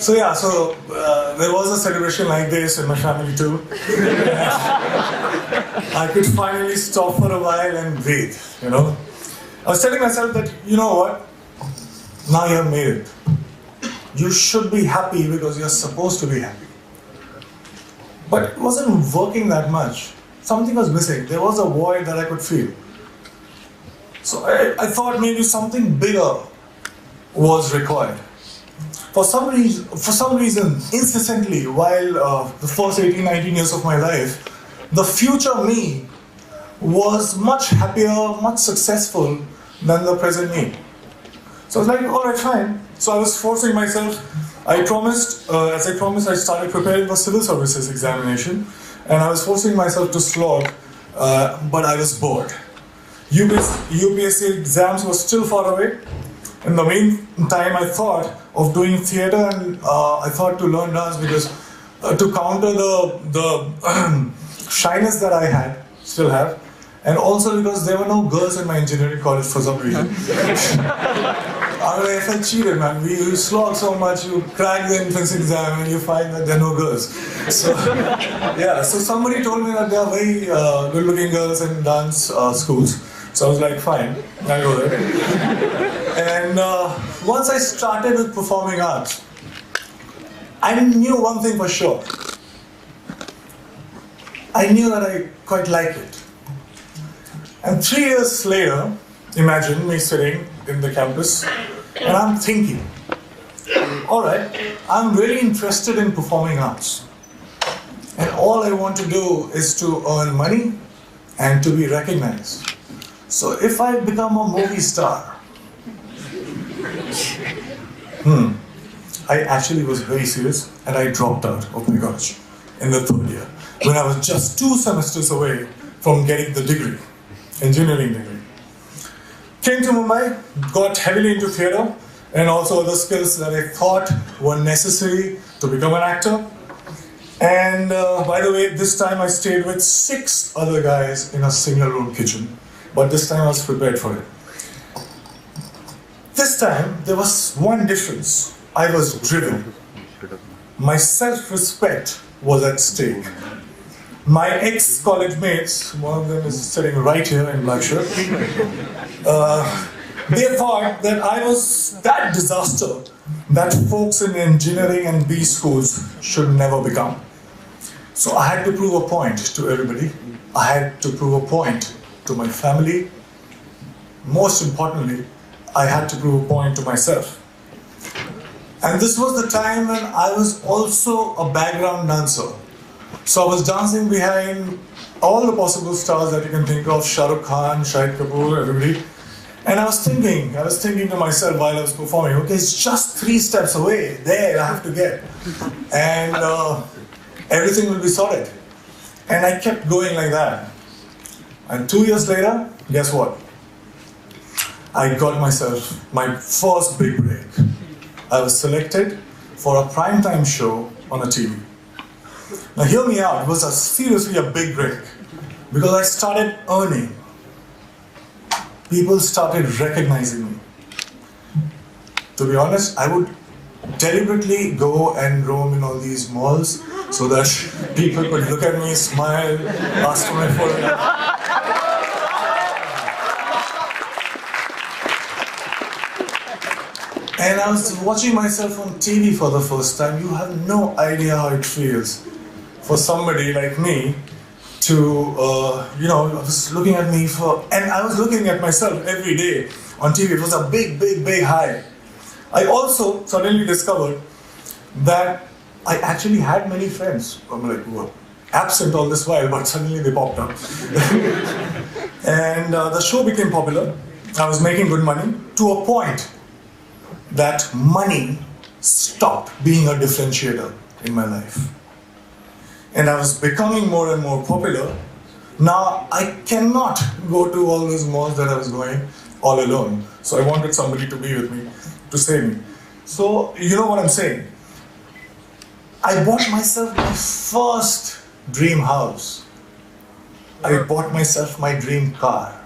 There was a celebration like this in my family too. I could finally stop for a while and breathe, you know. I was telling myself that, you know what, now you have made it. You should be happy because you're supposed to be happy. But it wasn't working that much. Something was missing. There was a void that I could feel. So I thought maybe something bigger was required. For some reason, incessantly, while the first 18, 19 years of my life, the future me was much happier, much successful than the present me. So I was like, all right, fine. So I was forcing myself. As I promised, I started preparing for civil services examination, and I was forcing myself to slog, but I was bored. UPSC exams were still far away. In the meantime, I thought of doing theatre, and I thought to learn dance because to counter the shyness that I still have, and also because there were no girls in my engineering college for some reason. I felt cheated, man. You slog so much, you crack the entrance exam, and you find that there are no girls. So somebody told me that there are very good-looking girls in dance schools. So I was like, fine, I'll go there. And once I started with performing arts, I knew one thing for sure. I knew that I quite liked it. And 3 years later, imagine me sitting in the campus, and I'm thinking, all right, I'm really interested in performing arts. And all I want to do is to earn money and to be recognized. So if I become a movie star, I actually was very serious, and I dropped out of my college in the 3rd year, when I was just 2 semesters away from getting the degree, engineering degree. Came to Mumbai, got heavily into theatre, and also other skills that I thought were necessary to become an actor. And by the way, this time I stayed with 6 other guys in a single-room kitchen. But this time I was prepared for it. This time, there was one difference. I was driven. My self-respect was at stake. My ex-college mates, one of them is sitting right here in black shirt, they thought that I was that disaster that folks in engineering and B schools should never become. So I had to prove a point to everybody. I had to prove a point to my family. Most importantly, I had to prove a point to myself. And this was the time when I was also a background dancer. So I was dancing behind all the possible stars that you can think of, Shah Rukh Khan, Shahid Kapoor, everybody. And I was thinking to myself while I was performing, okay, it's just 3 steps away, there I have to get. And everything will be sorted. And I kept going like that. And 2 years later, guess what? I got myself my first big break. I was selected for a primetime show on a TV. Now hear me out, it was seriously a big break. Because I started earning. People started recognizing me. To be honest, I would deliberately go and roam in all these malls so that people could look at me, smile, ask for my photograph. And I was watching myself on TV for the first time. You have no idea how it feels for somebody like me to, I was looking at me and I was looking at myself every day on TV. It was a big, big, big high. I also suddenly discovered that I actually had many friends. I'm like, who were absent all this while, but suddenly they popped up. And the show became popular. I was making good money to a point that money stopped being a differentiator in my life. And I was becoming more and more popular. Now I cannot go to all those malls that I was going all alone. So I wanted somebody to be with me, to save me. So you know what I'm saying? I bought myself my first dream house. I bought myself my dream car.